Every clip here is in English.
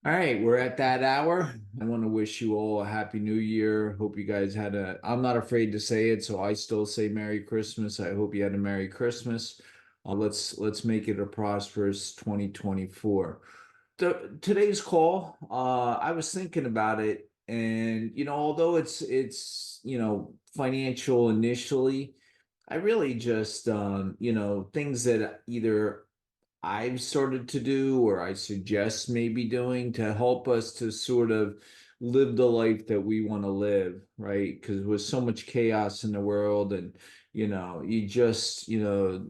All right, we're at that hour. I want to wish you all a happy new year. Hope you guys had I'm not afraid to say it, so I still say Merry Christmas. I hope you had a Merry Christmas. Let's make it a prosperous 2024. Today's call, I was thinking about it, and although it's financial initially, I really just things that either I've started to do or I suggest maybe doing to help us to sort of live the life that we want to live, right? Because with so much chaos in the world and you just, the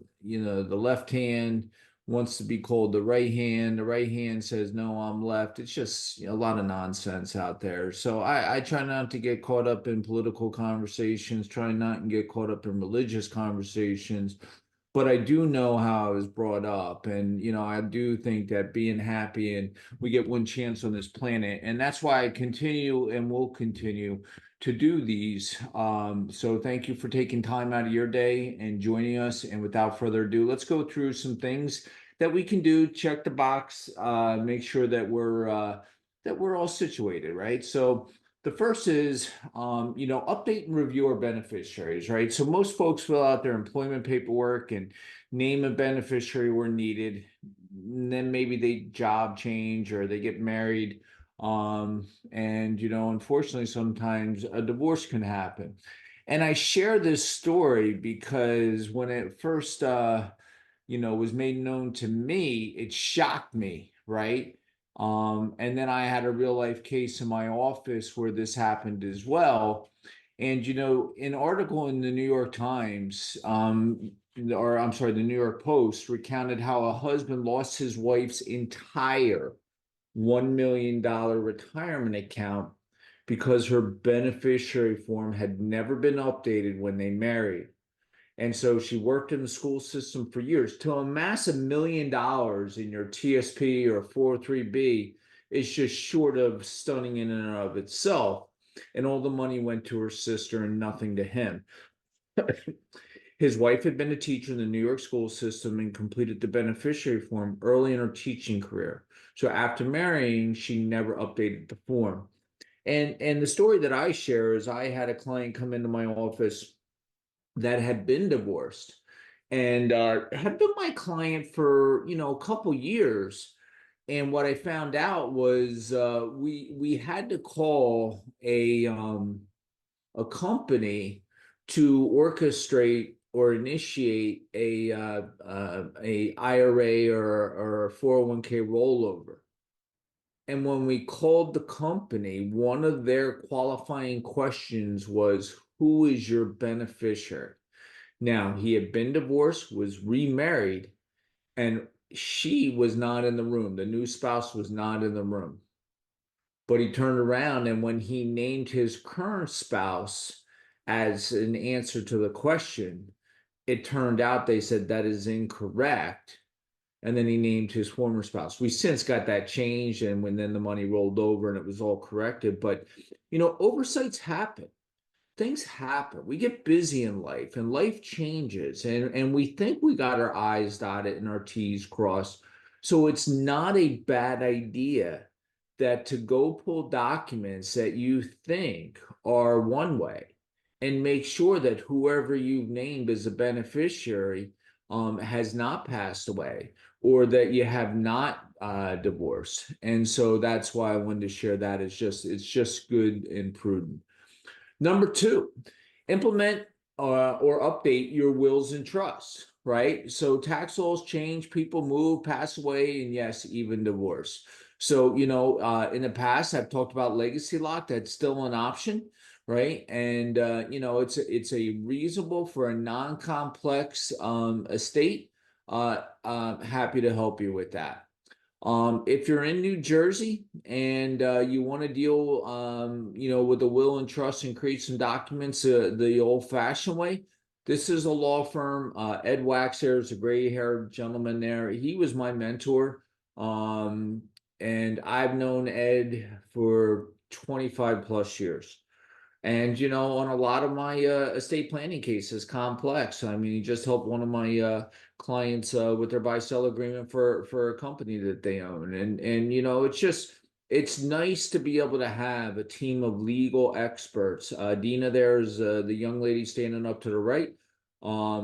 left hand wants to be called the right hand says no, I'm left. It's just a lot of nonsense out there. So I try not to get caught up in political conversations, try not to get caught up in religious conversations, but I do know how I was brought up. And, I do think that being happy and we get one chance on this planet. And that's why I continue and will continue to do these. So thank you for taking time out of your day and joining us. And without further ado, let's go through some things that we can do, check the box, make sure that we're all situated, right? So the first is, update and review our beneficiaries, right? So most folks fill out their employment paperwork and name a beneficiary where needed. And then maybe they job change or they get married. And, unfortunately, sometimes a divorce can happen. And I share this story because when it first, was made known to me, it shocked me, right? And then I had a real life case in my office where this happened as well. And, an article in the New York Times, or I'm sorry, the New York Post recounted how a husband lost his wife's entire $1 million retirement account because her beneficiary form had never been updated when they married. And so she worked in the school system for years. To amass $1 million in your TSP or 403B is just short of stunning in and of itself. And all the money went to her sister and nothing to him. His wife had been a teacher in the New York school system and completed the beneficiary form early in her teaching career. So after marrying, she never updated the form. And the story that I share is I had a client come into my office that had been divorced and had been my client for a couple years. And what I found out was we had to call a company to orchestrate or initiate a IRA or a 401k rollover. And when we called the company, one of their qualifying questions was, who is your beneficiary? Now, he had been divorced, was remarried, and she was not in the room. The new spouse was not in the room. But he turned around, and when he named his current spouse as an answer to the question, it turned out they said that is incorrect. And then he named his former spouse. We since got that changed, and when then the money rolled over and it was all corrected. But oversights happen, things happen. We get busy in life and life changes and we think we got our I's dotted and our T's crossed. So it's not a bad idea that to go pull documents that you think are one way and make sure that whoever you've named as a beneficiary has not passed away or that you have not divorced. And so that's why I wanted to share that. It's just good and prudent. Number two, implement or update your wills and trusts, right? So tax laws change, people move, pass away, and yes, even divorce. So, in the past, I've talked about legacy lock. That's still an option, right? And, it's a reasonable for a non-complex estate. Happy to help you with that. If you're in New Jersey and you want to deal, with a will and trust and create some documents the old-fashioned way, this is a law firm. Ed Waxer is a gray-haired gentleman there. He was my mentor, and I've known Ed for 25 plus years. And on a lot of my estate planning cases, complex. I mean, he just helped one of my clients with their buy-sell agreement for a company that they own, and it's just It's nice to be able to have a team of legal experts. Dina, there's the young lady standing up to the right.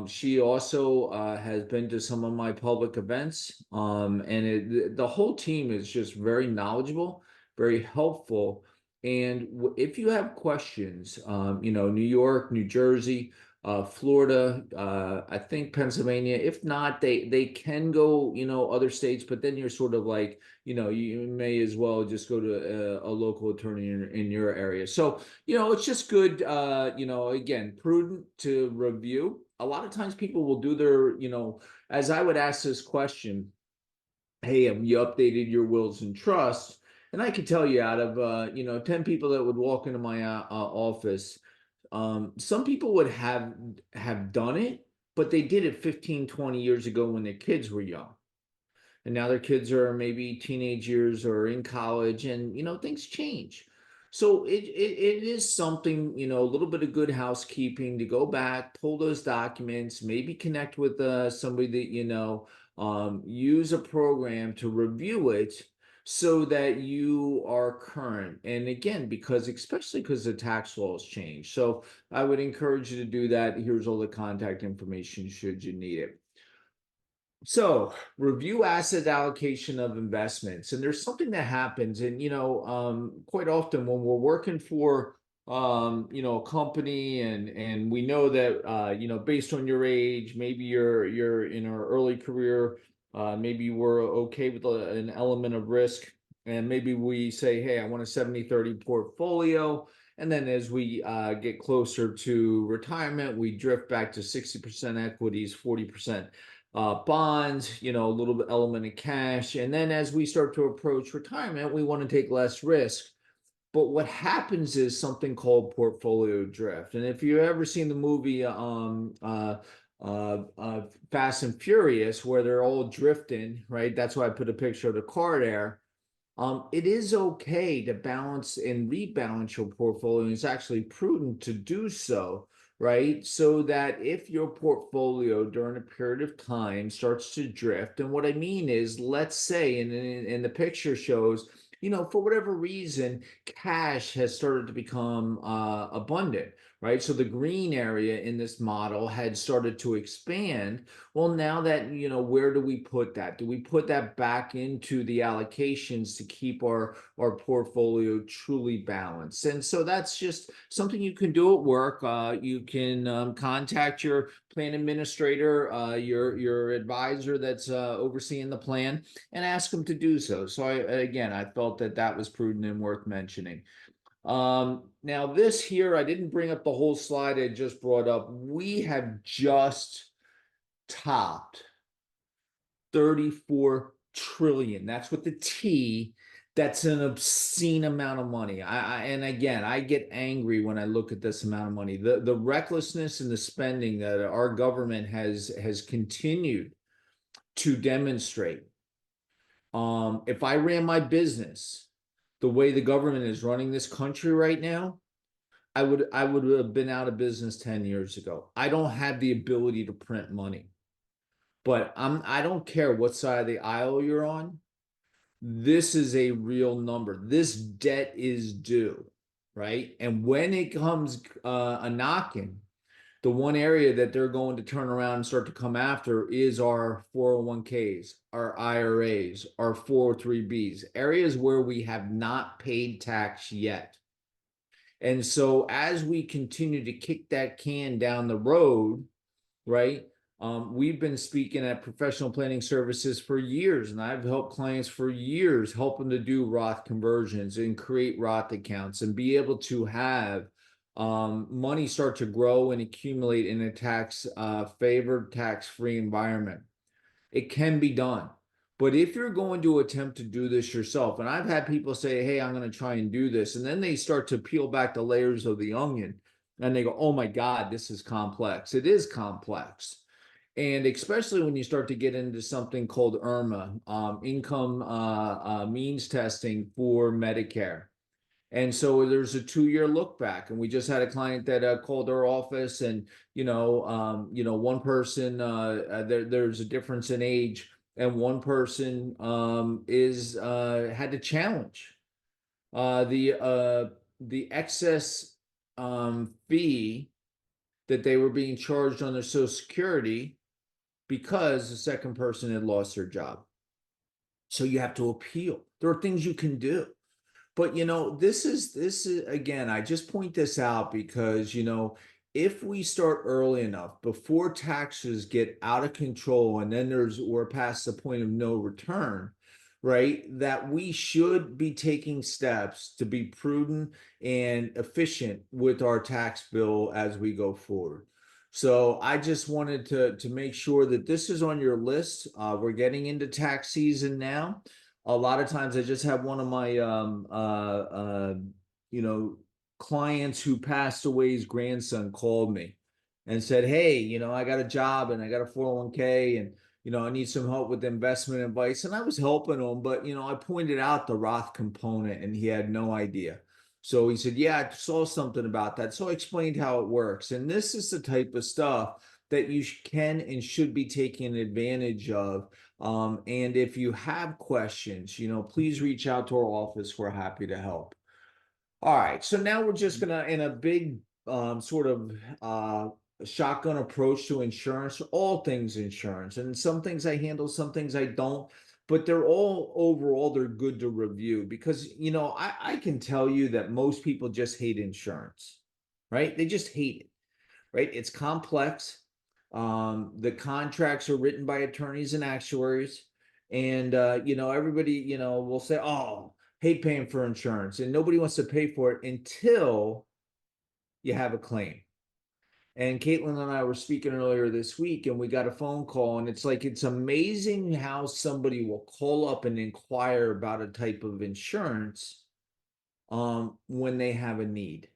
She also has been to some of my public events, and the whole team is just very knowledgeable, very helpful. And if you have questions, New York, New Jersey, Florida, I think Pennsylvania. If not, they can go, other states, but then you're sort of like, you may as well just go to a local attorney in your area. So, it's just good, again, prudent to review. A lot of times people will do their, as I would ask this question, hey, have you updated your wills and trusts? And I could tell you out of, 10 people that would walk into my office, some people would have done it, but they did it 15, 20 years ago when their kids were young, and now their kids are maybe teenage years or in college, and things change. So it is something, a little bit of good housekeeping to go back, pull those documents, maybe connect with somebody that use a program to review it so that you are current. And again, especially because the tax laws change, so I would encourage you to do that. Here's all the contact information should you need it. So, review asset allocation of investments. And there's something that happens, and quite often when we're working for a company, and we know that based on your age, maybe you're in our early career, maybe you were okay with an element of risk, and maybe we say, hey, I want a 70-30 portfolio. And then as we get closer to retirement, we drift back to 60% equities, 40% bonds, a little bit element of cash. And then as we start to approach retirement, we want to take less risk. But what happens is something called portfolio drift. And if you've ever seen the movie Fast and Furious, where they're all drifting, right? That's why I put a picture of the car there. It is okay to balance and rebalance your portfolio. It's actually prudent to do so, right? So that if your portfolio during a period of time starts to drift, and what I mean is, let's say, and the picture shows, for whatever reason, cash has started to become abundant, right? So the green area in this model had started to expand. Well, now that, where do we put that? Do we put that back into the allocations to keep our portfolio truly balanced? And so that's just something you can do at work. You can contact your plan administrator, your advisor that's overseeing the plan, and ask them to do so. So I felt that was prudent and worth mentioning. Now this here, I didn't bring up the whole slide I just brought up. We have just topped 34 trillion. That's with the T. That's an obscene amount of money. And again, I get angry when I look at this amount of money. The recklessness and the spending that our government has continued to demonstrate. If I ran my business the way the government is running this country right now, I would have been out of business 10 years ago. I don't have the ability to print money. But I don't care what side of the aisle you're on. This is a real number. This debt is due, right? And when it comes a knocking, the one area that they're going to turn around and start to come after is our 401ks, our IRAs, our 403bs, areas where we have not paid tax yet. And so as we continue to kick that can down the road, right? We've been speaking at Professional Planning Services for years, and I've helped clients for years, help them to do Roth conversions and create Roth accounts and be able to have money start to grow and accumulate in a tax favored, tax-free environment. It can be done. But if you're going to attempt to do this yourself, and I've had people say, hey, I'm going to try and do this, and then they start to peel back the layers of the onion and they go, oh my God, this is complex. It is complex. And especially when you start to get into something called IRMA, income means testing for Medicare. And so there's a 2-year look back, and we just had a client that called our office, and one person there's a difference in age, and one person is had to challenge The excess fee that they were being charged on their Social Security because the second person had lost their job. So you have to appeal. There are things you can do. But this is again, I just point this out because if we start early enough before taxes get out of control and then we're past the point of no return, right? That we should be taking steps to be prudent and efficient with our tax bill as we go forward. So I just wanted to make sure that this is on your list. We're getting into tax season now. A lot of times I just have one of my you know clients who passed away's grandson called me and said, hey, I got a job and I got a 401k, and I need some help with investment advice. And I was helping him, but I pointed out the Roth component and he had no idea. So he said, yeah, I saw something about that. So I explained how it works. And this is the type of stuff that you can and should be taking advantage of. And if you have questions, please reach out to our office. We're happy to help. All right. So now we're just gonna, in a big sort of shotgun approach to insurance, all things insurance. And some things I handle, some things I don't. But they're all overall, they're good to review because I can tell you that most people just hate insurance, right? They just hate it, right? It's complex. The contracts are written by attorneys and actuaries, and everybody will say, "Oh, hate paying for insurance," and nobody wants to pay for it until you have a claim. And Caitlin and I were speaking earlier this week, and we got a phone call, and it's amazing how somebody will call up and inquire about a type of insurance when they have a need.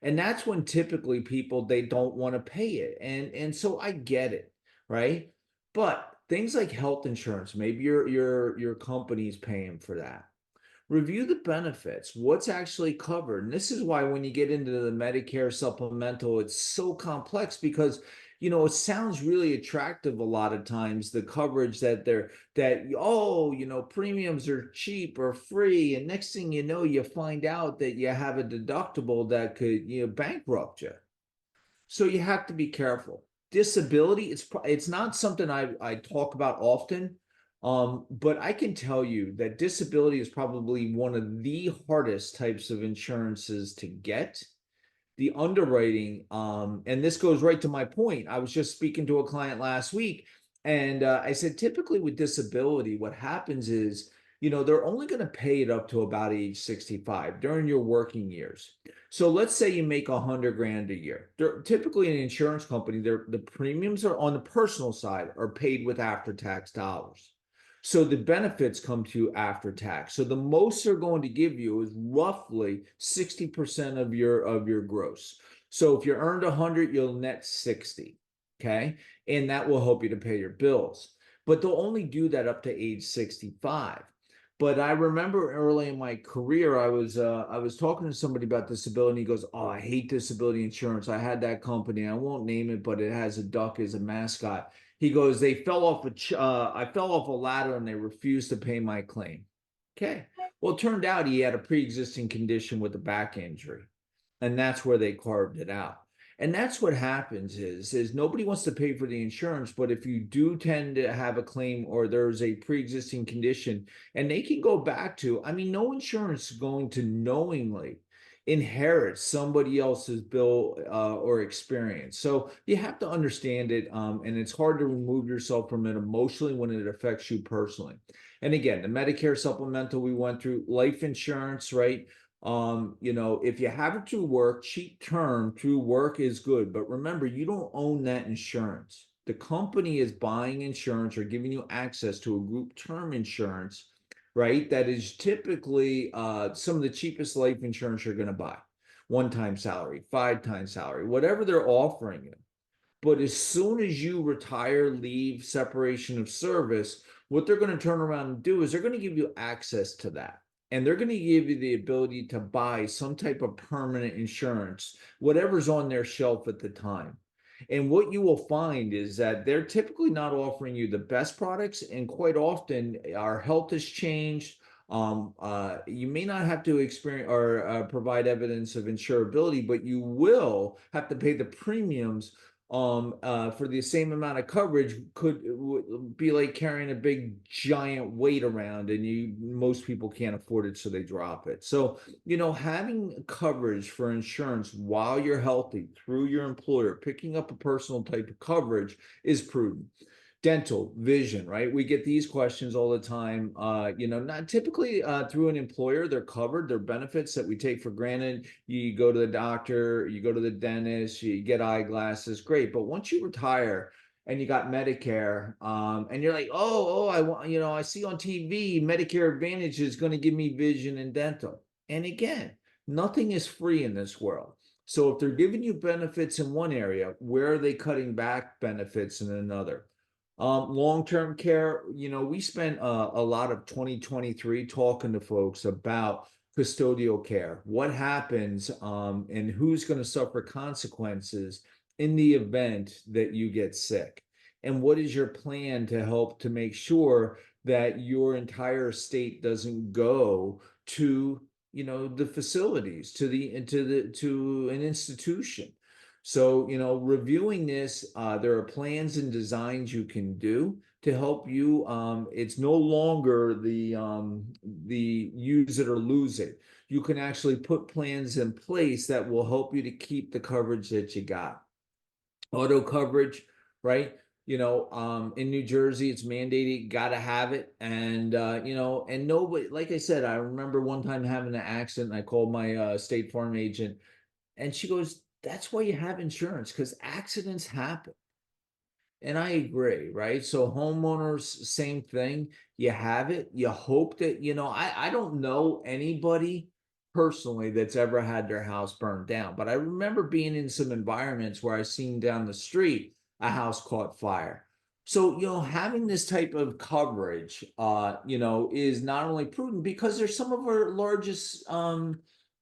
And that's when typically people, they don't want to pay it. And so I get it, right? But things like health insurance, maybe your company's paying for that. Review the benefits, what's actually covered. And this is why when you get into the Medicare supplemental, it's so complex because it sounds really attractive a lot of times, the coverage that premiums are cheap or free, and next thing you know, you find out that you have a deductible that could bankrupt you. So you have to be careful. Disability, it's not something I talk about often, but I can tell you that disability is probably one of the hardest types of insurances to get. The underwriting, and this goes right to my point. I was just speaking to a client last week, and I said, typically with disability, what happens is, they're only going to pay it up to about age 65 during your working years. So let's say you make 100 grand a year. Typically, an insurance company, the premiums are on the personal side are paid with after-tax dollars. So the benefits come to you after tax. So the most they're going to give you is roughly 60% of your gross. So if you earned 100, you'll net 60. Okay. And that will help you to pay your bills. But they'll only do that up to age 65. But I remember early in my career, I was talking to somebody about disability. He goes, "Oh, I hate disability insurance. I had that company. I won't name it, but it has a duck as a mascot." He goes, I fell off a ladder and they refused to pay my claim. Okay. Well, it turned out he had a pre-existing condition with a back injury, and that's where they carved it out. And that's what happens is nobody wants to pay for the insurance, but if you do tend to have a claim or there's a pre-existing condition, and they can go back to, I mean, no insurance is going to knowingly inherit somebody else's bill or experience. So you have to understand it, and it's hard to remove yourself from it emotionally when it affects you personally. And again, the Medicare supplemental we went through, life insurance, right? If you have it through work, cheap term through work is good. But remember, you don't own that insurance. The company is buying insurance or giving you access to a group term insurance, right? That is typically some of the cheapest life insurance you're going to buy. 1 time salary, 5 times salary, whatever they're offering you. But as soon as you retire, leave, separation of service, what they're going to turn around and do is they're going to give you access to that. And they're going to give you the ability to buy some type of permanent insurance, whatever's on their shelf at the time. And what you will find is that they're typically not offering you the best products. And quite often, our health has changed. You may not have to experience or provide evidence of insurability, but you will have to pay the premiums for the same amount of coverage. Would be like carrying a big giant weight around, and most people can't afford it, so they drop it. So, having coverage for insurance while you're healthy through your employer, picking up a personal type of coverage is prudent. Dental, vision, right? We get these questions all the time. Not typically through an employer, they're covered, they're benefits that we take for granted. You go to the doctor, you go to the dentist, you get eyeglasses, great. But once you retire and you got Medicare, and you're like, oh, I want, I see on TV Medicare Advantage is going to give me vision and dental. And again, nothing is free in this world. So if they're giving you benefits in one area, where are they cutting back benefits in another? Long-term care, we spent a lot of 2023 talking to folks about custodial care. What happens, and who's going to suffer consequences in the event that you get sick? And what is your plan to help to make sure that your entire estate doesn't go to, the facilities, to an institution? So, reviewing this, there are plans and designs you can do to help you. It's no longer the use it or lose it. You can actually put plans in place that will help you to keep the coverage that you got. Auto coverage, right? In New Jersey, it's mandated, got to have it. And, and nobody, like I said, I remember one time having an accident, and I called my State Farm agent, and she goes, that's why you have insurance, because accidents happen. And I agree, right? So homeowners, same thing. You have it. You hope that, I don't know anybody personally that's ever had their house burned down, but I remember being in some environments where I seen down the street a house caught fire. So, having this type of coverage, is not only prudent because they're some of our largest,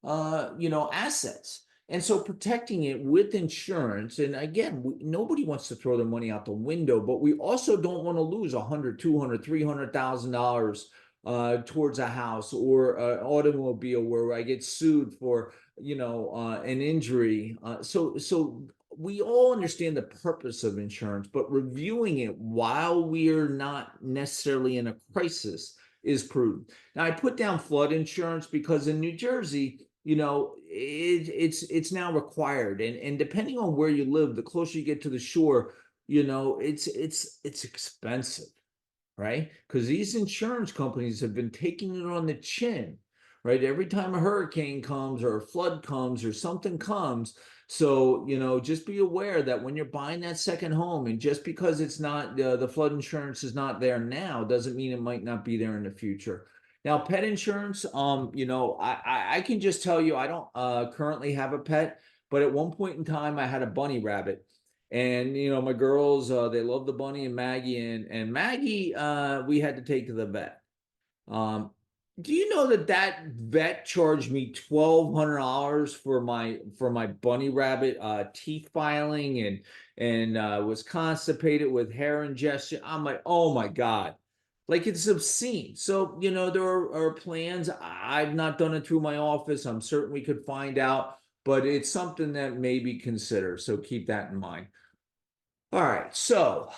assets. And so protecting it with insurance, and again, nobody wants to throw their money out the window, but we also don't want to lose 100, 200, $300,000 towards a house or an automobile where I get sued for, an injury. So we all understand the purpose of insurance, but reviewing it while we are not necessarily in a crisis is prudent. Now, I put down flood insurance because in New Jersey, it's now required, and depending on where you live, the closer you get to the shore, it's expensive, right? Because these insurance companies have been taking it on the chin, right? Every time a hurricane comes or a flood comes or something comes. So, just be aware that when you're buying that second home, and just because it's not, the flood insurance is not there now, doesn't mean it might not be there in the future. Now, pet insurance, I can just tell you, I don't currently have a pet, but at one point in time, I had a bunny rabbit. And my girls, they love the bunny and Maggie, and Maggie, we had to take to the vet. Um, do you know that vet charged me $1,200 for my bunny rabbit teeth filing, and was constipated with hair ingestion? I'm like, oh my God. Like, it's obscene. So, there are plans. I've not done it through my office. I'm certain we could find out, but it's something that may be considered. So keep that in mind. All right. So,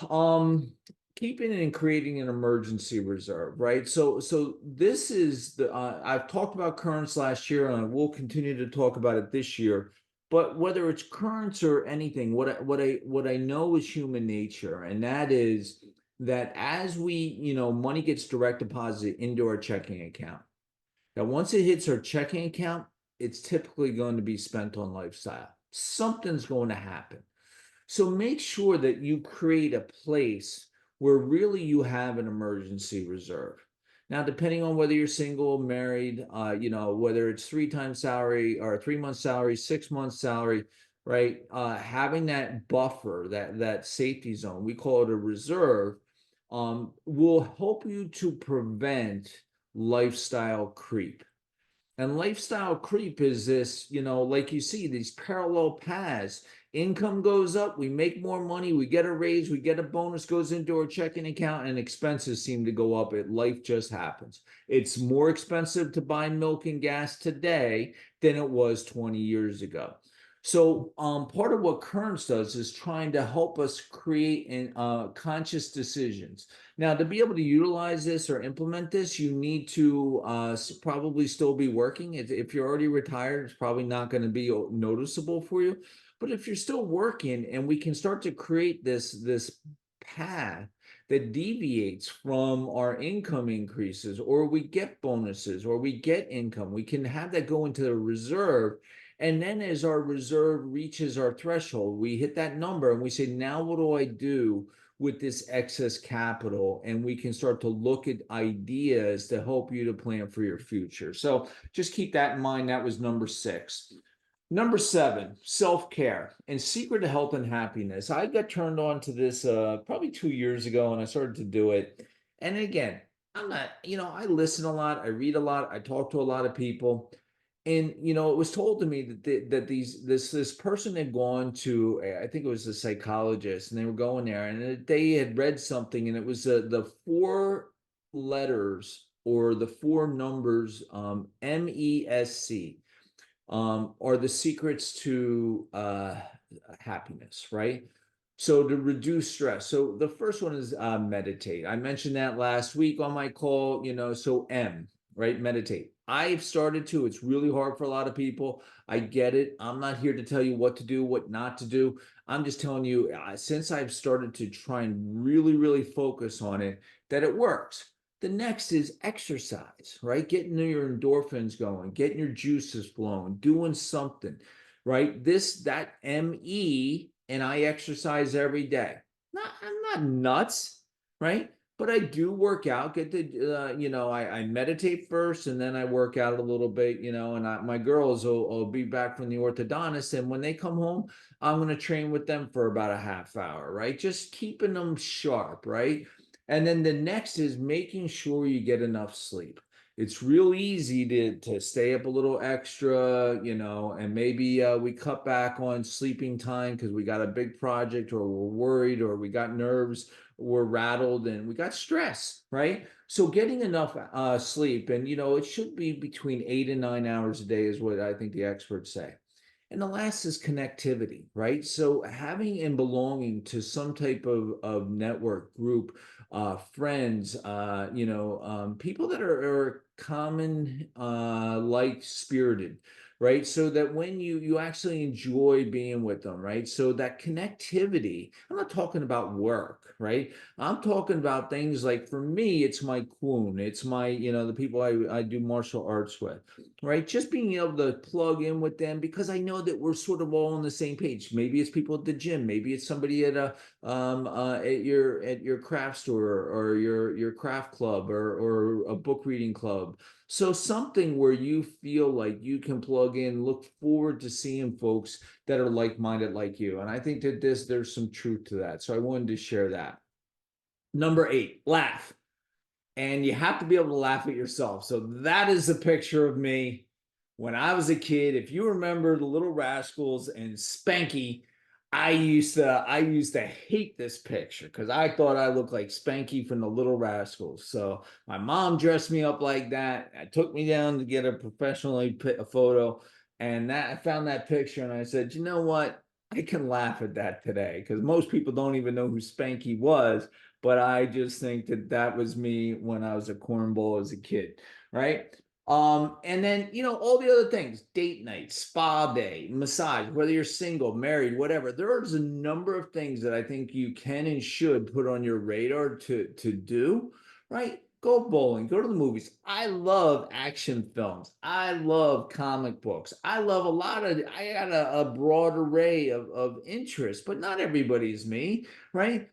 keeping and creating an emergency reserve, right? So this is I've talked about currents last year, and I will continue to talk about it this year. But whether it's currents or anything, what I know is human nature, and that is that as money gets direct deposited into our checking account, that once it hits our checking account, it's typically going to be spent on lifestyle. Something's going to happen. So make sure that you create a place where really you have an emergency reserve. Now, depending on whether you're single, married, whether it's 3 times salary or 3 months salary, 6 months salary, right? Having that buffer, that safety zone, we call it a reserve, will help you to prevent lifestyle creep. And lifestyle creep is this, like you see these parallel paths. Income goes up, we make more money, we get a raise, we get a bonus, goes into our checking account, and expenses seem to go up. Life just happens. It's more expensive to buy milk and gas today than it was 20 years ago. So part of what Kearns does is trying to help us create conscious decisions. Now, to be able to utilize this or implement this, you need to probably still be working. If you're already retired, it's probably not going to be noticeable for you. But if you're still working, and we can start to create this path that deviates from our income increases, or we get bonuses, or we get income, we can have that go into the reserve. And then as our reserve reaches our threshold, we hit that number and we say, now what do I do with this excess capital? And we can start to look at ideas to help you to plan for your future. So just keep that in mind. That was number 6. Number 7, self-care and secret to health and happiness. I got turned on to this probably 2 years ago, and I started to do it. And again, I'm not, I listen a lot, I read a lot, I talk to a lot of people. And it was told to me that this person had gone to, I think it was a psychologist, and they were going there, and they had read something, and it was the 4 letters or the 4 numbers, MESC, are the secrets to happiness, right? So to reduce stress. So the first one is meditate. I mentioned that last week on my call, so M, right? Meditate. I've started to. It's really hard for a lot of people. I get it. I'm not here to tell you what to do, what not to do. I'm just telling you, since I've started to try and really, really focus on it, that it works. The next is exercise, right? Getting your endorphins going, getting your juices flowing, doing something, right? That ME, and I exercise every day. I'm not nuts, right? But I do work out, I meditate first, and then I work out a little bit, and my girls will be back from the orthodontist. And when they come home, I'm going to train with them for about a half hour, right? Just keeping them sharp, right? And then the next is making sure you get enough sleep. It's real easy to stay up a little extra, and maybe we cut back on sleeping time because we got a big project, or we're worried, or we got nerves, we're rattled, and we got stress, right? So getting enough sleep, and it should be between 8 and 9 hours a day is what I think the experts say. And the last is connectivity, right? So having and belonging to some type of network group, friends, people that are common, like spirited, right? So that when you actually enjoy being with them, right? So that connectivity, I'm not talking about work, right? I'm talking about things like, for me, it's my Kwoon, it's my, the people I do martial arts with, right? Just being able to plug in with them, because I know that we're sort of all on the same page. Maybe it's people at the gym, maybe it's somebody at your craft store, or your craft club, or a book reading club. So something where you feel like you can plug in, look forward to seeing folks that are like-minded like you. And I think that there's some truth to that. So I wanted to share that. Number 8, laugh. And you have to be able to laugh at yourself. So that is a picture of me when I was a kid. If you remember the Little Rascals and Spanky, I used to hate this picture because I thought I looked like Spanky from the Little Rascals. So my mom dressed me up like that. I took me down to get a professionally a photo, and I found that picture, and I said, you know what? I can laugh at that today, because most people don't even know who Spanky was, but I just think that was me when I was a cornball as a kid, right? And then, all the other things, date night, spa day, massage, whether you're single, married, whatever. There's a number of things that I think you can and should put on your radar to do, right? Go bowling, go to the movies. I love action films. I love comic books. I love I got a broad array of interests, but not everybody's me, right?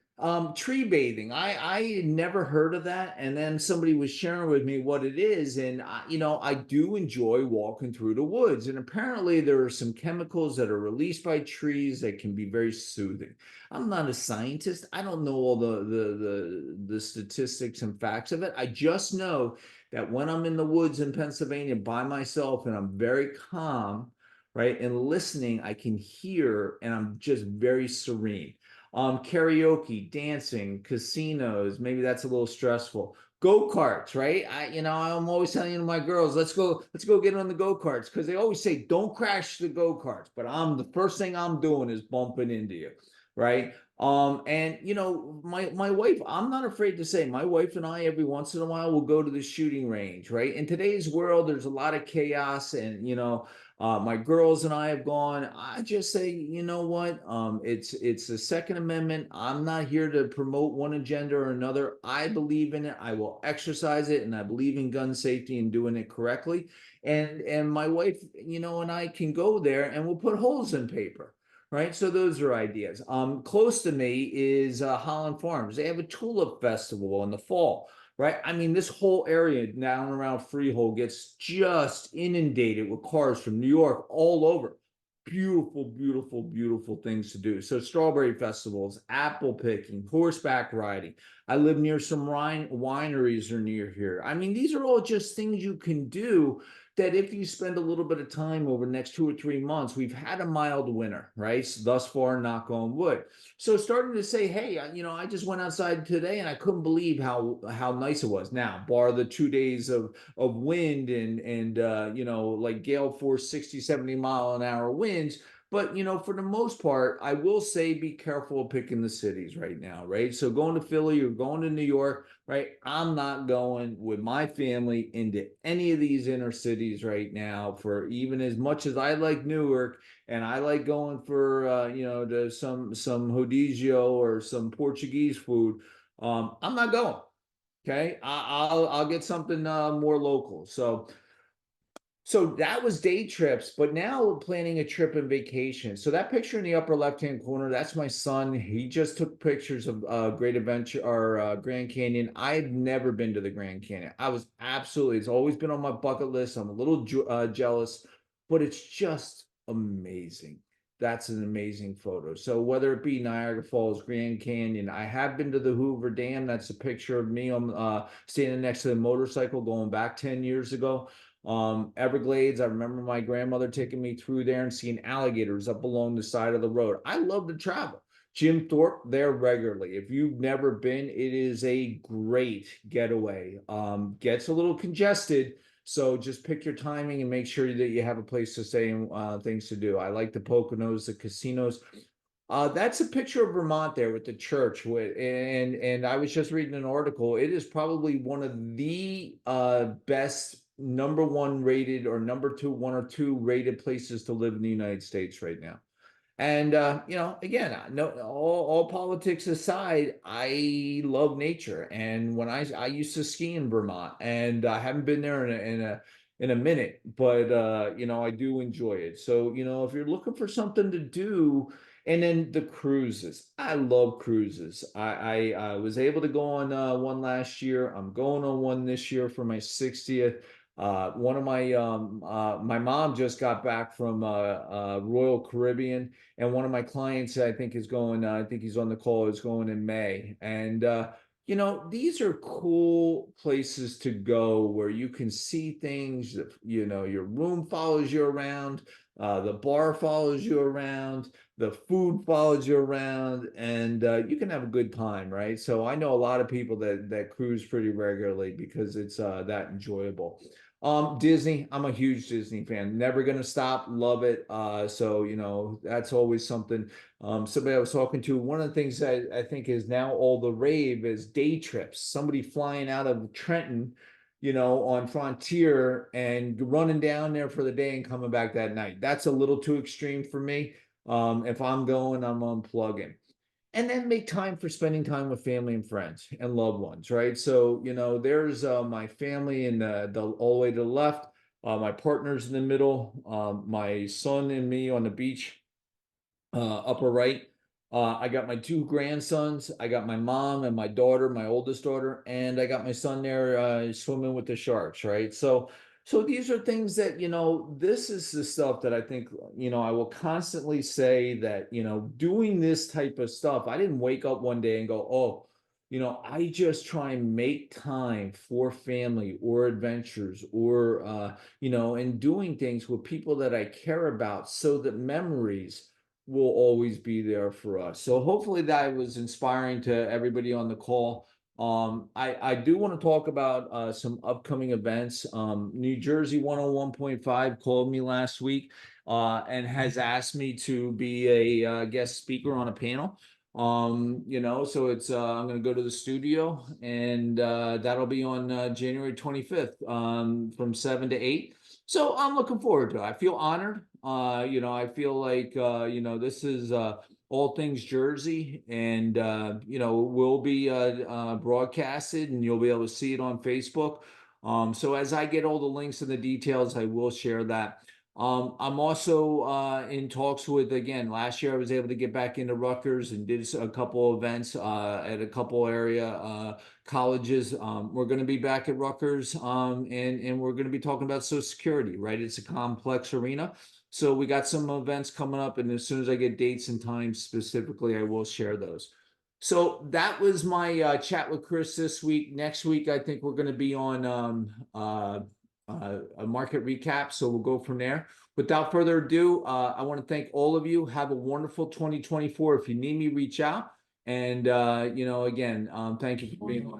Tree bathing. I had never heard of that, and then somebody was sharing with me what it is, and I do enjoy walking through the woods, and apparently there are some chemicals that are released by trees that can be very soothing. I'm not a scientist. I don't know all the statistics and facts of it. I just know that when I'm in the woods in Pennsylvania by myself and I'm very calm, right, and listening, I can hear and I'm just very serene. Karaoke, dancing, casinos, maybe that's a little stressful. Go-karts, right? I'm always telling my girls, let's go get on the go-karts because they always say don't crash the go-karts, but the first thing I'm doing is bumping into you, right? And my wife, I'm not afraid to say, my wife and I every once in a while will go to the shooting range, right? In today's world, there's a lot of chaos, and my girls and I have gone. I just say, you know what? It's the Second Amendment. I'm not here to promote one agenda or another. I believe in it. I will exercise it, and I believe in gun safety and doing it correctly. And my wife, and I can go there, and we'll put holes in paper. Right, so those are ideas. Close to me is Holland Farms. They have a tulip festival in the fall, right? I mean, this whole area down around Freehold gets just inundated with cars from New York all over. Beautiful, beautiful, beautiful things to do. So strawberry festivals, apple picking, horseback riding. I live near some wineries are near here. I mean, these are all just things you can do that if you spend a little bit of time over the next 2 or 3 months, we've had a mild winter, right? Thus far, knock on wood. So starting to say, hey, I just went outside today and I couldn't believe how nice it was. Now, bar the 2 days of wind and like gale force 60, 70 mile an hour winds. But for the most part, I will say be careful of picking the cities right now, right? So going to Philly or going to New York, right? I'm not going with my family into any of these inner cities right now, for even as much as I like Newark and I like going for to some Rodizio or some Portuguese food. I'm not going. Okay, I'll get something more local. So that was day trips, but now we're planning a trip and vacation. So that picture in the upper left-hand corner, that's my son. He just took pictures of Great Adventure or Grand Canyon. I've never been to the Grand Canyon. It's always been on my bucket list. I'm a little jealous, but it's just amazing. That's an amazing photo. So whether it be Niagara Falls, Grand Canyon, I have been to the Hoover Dam. That's a picture of me on standing next to the motorcycle going back 10 years ago. Everglades, I remember my grandmother taking me through there and seeing alligators up along the side of the road. I love to travel. Jim Thorpe there regularly. If you've never been, it is a great getaway. Gets a little congested, so just pick your timing and make sure that you have a place to stay and things to do. I like the Poconos, the casinos. That's a picture of Vermont there with the church. And I was just reading an article. It is probably one of the best number one rated or number two, one or two rated places to live in the United States right now. And again, no, all politics aside, I love nature. And when I used to ski in Vermont, and I haven't been there in a minute, but I do enjoy it. So if you're looking for something to do, and then the cruises, I love cruises. I was able to go on one last year. I'm going on one this year for my 60th. One of my mom just got back from Royal Caribbean, and one of my clients I think is going. I think he's on the call. Is going in May, and these are cool places to go where you can see things. That, your room follows you around, the bar follows you around, the food follows you around, and you can have a good time, right? So I know a lot of people that cruise pretty regularly because it's that enjoyable. Disney, I'm a huge Disney fan. Never gonna stop, love it. So that's always something. Somebody I was talking to, one of the things that I think is now all the rave is day trips. Somebody flying out of Trenton, on Frontier and running down there for the day and coming back that night. That's a little too extreme for me. If I'm going, I'm unplugging. And then make time for spending time with family and friends and loved ones, right? So, there's my family in the all the way to the left, my partner's in the middle, my son and me on the beach, upper right. I got my two grandsons. I got my mom and my daughter, my oldest daughter, and I got my son there swimming with the sharks, right? So these are things that, this is the stuff that I think, I will constantly say that, doing this type of stuff, I didn't wake up one day and go, oh, I just try and make time for family or adventures or, and doing things with people that I care about so that memories will always be there for us. So hopefully that was inspiring to everybody on the call. I do want to talk about some upcoming events. New Jersey 101.5 called me last week and has asked me to be a guest speaker on a panel. So it's I'm gonna go to the studio and that'll be on January 25th from 7 to 8. So I'm looking forward to it. I feel honored. I feel like this is all things Jersey, and will be broadcasted, and you'll be able to see it on Facebook. So as I get all the links and the details, I will share that. I'm also in talks with, again, last year I was able to get back into Rutgers and did a couple events at a couple area colleges. We're going to be back at Rutgers and we're going to be talking about Social Security, right? It's a complex arena. So we got some events coming up, and as soon as I get dates and times specifically, I will share those. So that was my chat with Chris this week. Next week, I think we're going to be on a market recap. So we'll go from there. Without further ado, I want to thank all of you. Have a wonderful 2024. If you need me, reach out. And, again, thank you for being on.